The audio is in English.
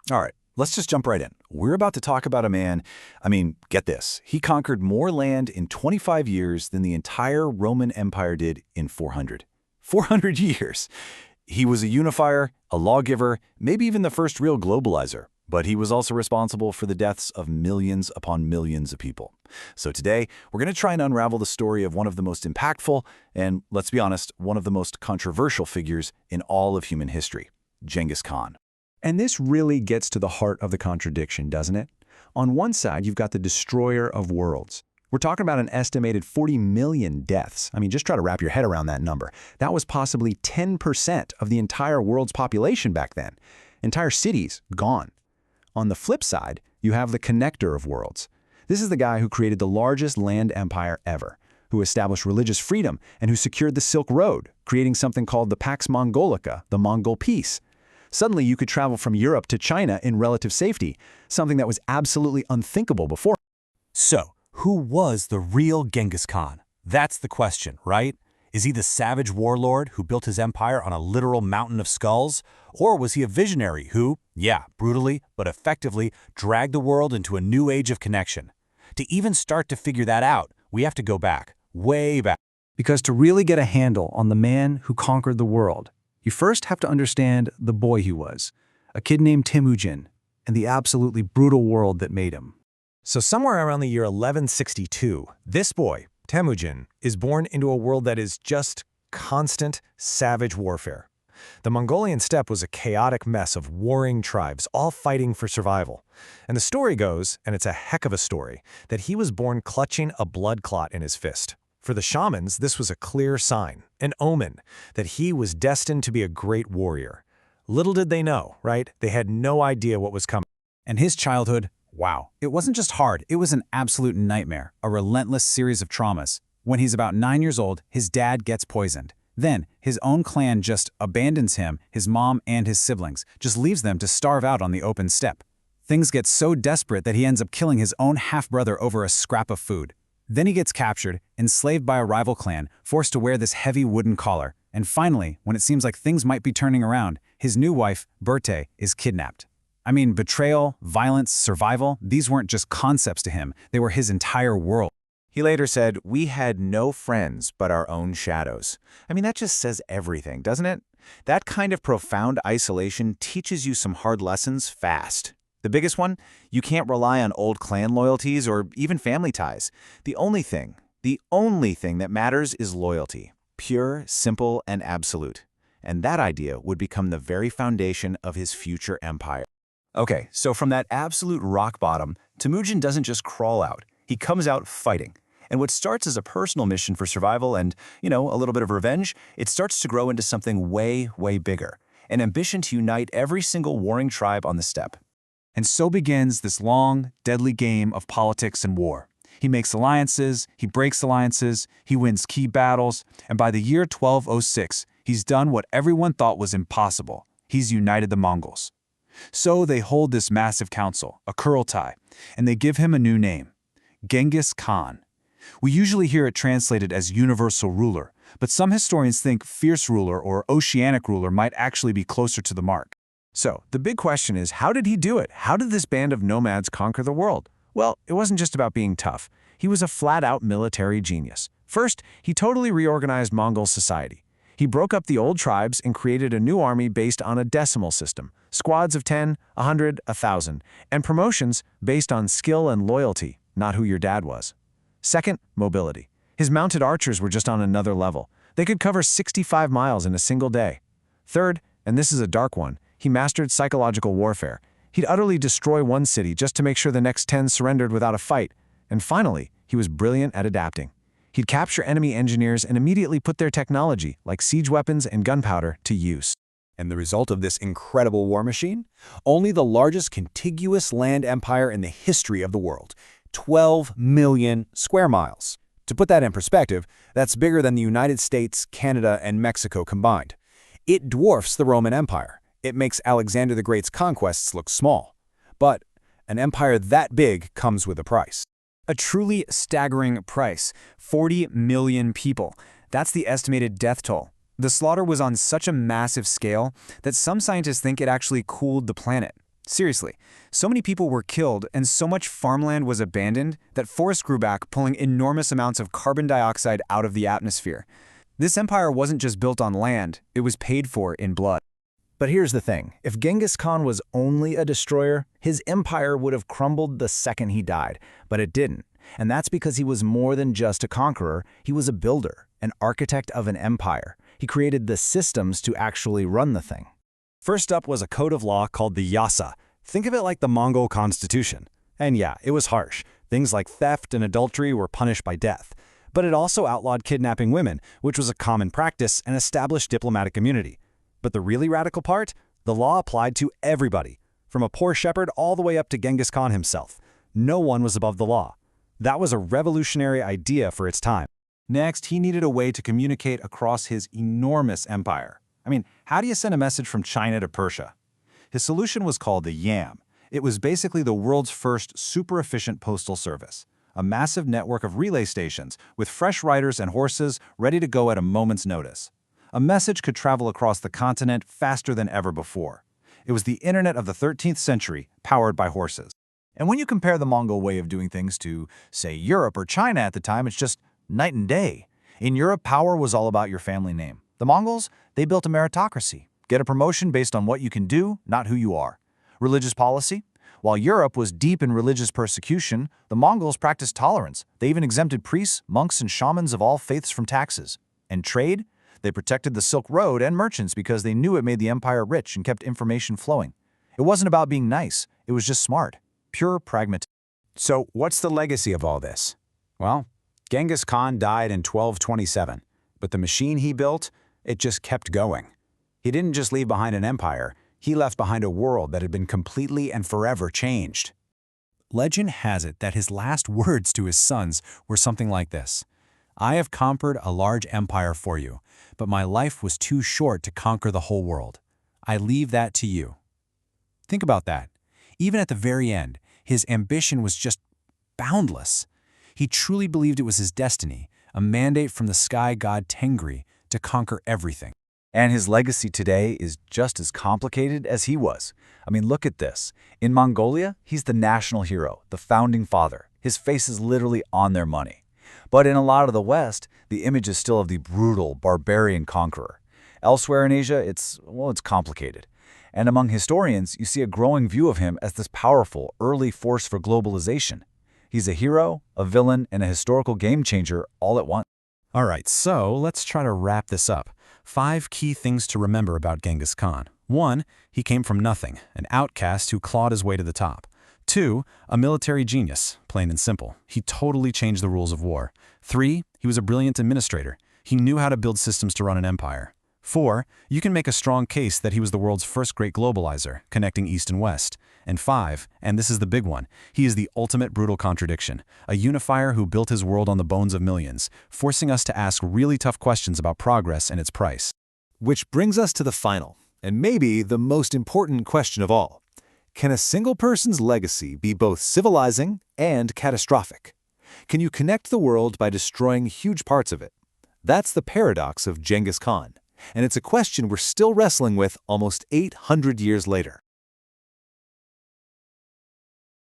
All right, let's just jump right in. We're about to talk about a man, get this. He conquered more land in 25 years than the entire Roman Empire did in 400. 400 years! He was a unifier, a lawgiver, maybe even the first real globalizer. But he was also responsible for the deaths of millions upon millions of people. So today, we're going to try and unravel the story of one of the most impactful and, let's be honest, one of the most controversial figures in all of human history, Genghis Khan. And this really gets to the heart of the contradiction, doesn't it? On one side, you've got the destroyer of worlds. We're talking about an estimated 40 million deaths. Just try to wrap your head around that number. That was possibly 10% of the entire world's population back then. Entire cities gone. On the flip side, you have the connector of worlds. This is the guy who created the largest land empire ever, who established religious freedom and who secured the Silk Road, creating something called the Pax Mongolica, the Mongol peace. Suddenly, you could travel from Europe to China in relative safety, something that was absolutely unthinkable before. So, who was the real Genghis Khan? That's the question, right? Is he the savage warlord who built his empire on a literal mountain of skulls? Or was he a visionary who, brutally but effectively, dragged the world into a new age of connection? To even start to figure that out, we have to go back, way back. Because to really get a handle on the man who conquered the world, you first have to understand the boy he was, a kid named Temujin, and the absolutely brutal world that made him. So somewhere around the year 1162, this boy, Temujin, is born into a world that is just constant, savage warfare. The Mongolian steppe was a chaotic mess of warring tribes, all fighting for survival. And the story goes, and it's a heck of a story, that he was born clutching a blood clot in his fist. For the shamans, this was a clear sign, an omen, that he was destined to be a great warrior. Little did they know, right? They had no idea what was coming. And his childhood, wow. It wasn't just hard, it was an absolute nightmare, a relentless series of traumas. When he's about 9 years old, his dad gets poisoned. Then, his own clan just abandons him, his mom and his siblings, just leaves them to starve out on the open steppe. Things get so desperate that he ends up killing his own half-brother over a scrap of food. Then he gets captured, enslaved by a rival clan, forced to wear this heavy wooden collar. And finally, when it seems like things might be turning around, his new wife, Berthe, is kidnapped. Betrayal, violence, survival, these weren't just concepts to him, they were his entire world. He later said, "We had no friends but our own shadows." That just says everything, doesn't it? That kind of profound isolation teaches you some hard lessons fast. The biggest one, you can't rely on old clan loyalties or even family ties. The only thing that matters is loyalty. Pure, simple, and absolute. And that idea would become the very foundation of his future empire. Okay, so from that absolute rock bottom, Temujin doesn't just crawl out. He comes out fighting. And what starts as a personal mission for survival and, a little bit of revenge, it starts to grow into something way, way bigger. An ambition to unite every single warring tribe on the steppe. And so begins this long, deadly game of politics and war. He makes alliances, he breaks alliances, he wins key battles, and by the year 1206, he's done what everyone thought was impossible. He's united the Mongols. So they hold this massive council, a Kurultai, and they give him a new name, Genghis Khan. We usually hear it translated as universal ruler, but some historians think fierce ruler or oceanic ruler might actually be closer to the mark. So, the big question is, how did he do it? How did this band of nomads conquer the world? Well, it wasn't just about being tough. He was a flat-out military genius. First, he totally reorganized Mongol society. He broke up the old tribes and created a new army based on a decimal system, squads of 10, 100, 1,000, and promotions based on skill and loyalty, not who your dad was. Second, mobility. His mounted archers were just on another level. They could cover 65 miles in a single day. Third, and this is a dark one, he mastered psychological warfare. He'd utterly destroy one city just to make sure the next 10 surrendered without a fight. And finally, he was brilliant at adapting. He'd capture enemy engineers and immediately put their technology, like siege weapons and gunpowder, to use. And the result of this incredible war machine? Only the largest contiguous land empire in the history of the world. 12 million square miles. To put that in perspective, that's bigger than the United States, Canada, and Mexico combined. It dwarfs the Roman Empire. It makes Alexander the Great's conquests look small. But an empire that big comes with a price. A truly staggering price, 40 million people. That's the estimated death toll. The slaughter was on such a massive scale that some scientists think it actually cooled the planet. Seriously, so many people were killed and so much farmland was abandoned that forests grew back, pulling enormous amounts of carbon dioxide out of the atmosphere. This empire wasn't just built on land, it was paid for in blood. But here's the thing. If Genghis Khan was only a destroyer, his empire would have crumbled the second he died. But it didn't. And that's because he was more than just a conqueror. He was a builder, an architect of an empire. He created the systems to actually run the thing. First up was a code of law called the Yasa. Think of it like the Mongol constitution. And yeah, it was harsh. Things like theft and adultery were punished by death. But it also outlawed kidnapping women, which was a common practice, and established diplomatic immunity. But the really radical part? The law applied to everybody, from a poor shepherd all the way up to Genghis Khan himself. No one was above the law. That was a revolutionary idea for its time. Next, he needed a way to communicate across his enormous empire. I mean, how do you send a message from China to Persia? His solution was called the Yam. It was basically the world's first super-efficient postal service. A massive network of relay stations with fresh riders and horses ready to go at a moment's notice. A message could travel across the continent faster than ever before. It was the internet of the 13th century, powered by horses. And when you compare the Mongol way of doing things to, say, Europe or China at the time, it's just night and day. In Europe, power was all about your family name. The Mongols, they built a meritocracy. Get a promotion based on what you can do, not who you are. Religious policy? While Europe was deep in religious persecution, the Mongols practiced tolerance. They even exempted priests, monks, and shamans of all faiths from taxes. And trade? They protected the Silk Road and merchants because they knew it made the empire rich and kept information flowing. It wasn't about being nice, it was just smart. Pure pragmatism. So what's the legacy of all this? Well, Genghis Khan died in 1227, but the machine he built, it just kept going. He didn't just leave behind an empire, he left behind a world that had been completely and forever changed. Legend has it that his last words to his sons were something like this: "I have conquered a large empire for you, but my life was too short to conquer the whole world. I leave that to you." Think about that. Even at the very end, his ambition was just boundless. He truly believed it was his destiny, a mandate from the sky god Tengri to conquer everything. And his legacy today is just as complicated as he was. I mean, look at this. In Mongolia, he's the national hero, the founding father. His face is literally on their money. But in a lot of the West, the image is still of the brutal, barbarian conqueror. Elsewhere in Asia, it's complicated. And among historians, you see a growing view of him as this powerful, early force for globalization. He's a hero, a villain, and a historical game changer all at once. All right, so let's try to wrap this up. 5 key things to remember about Genghis Khan. 1, he came from nothing, an outcast who clawed his way to the top. 2, a military genius, plain and simple. He totally changed the rules of war. 3, he was a brilliant administrator. He knew how to build systems to run an empire. 4, you can make a strong case that he was the world's first great globalizer, connecting East and West. And 5, and this is the big one, he is the ultimate brutal contradiction, a unifier who built his world on the bones of millions, forcing us to ask really tough questions about progress and its price. Which brings us to the final, and maybe the most important question of all. Can a single person's legacy be both civilizing and catastrophic? Can you connect the world by destroying huge parts of it? That's the paradox of Genghis Khan, and it's a question we're still wrestling with almost 800 years later.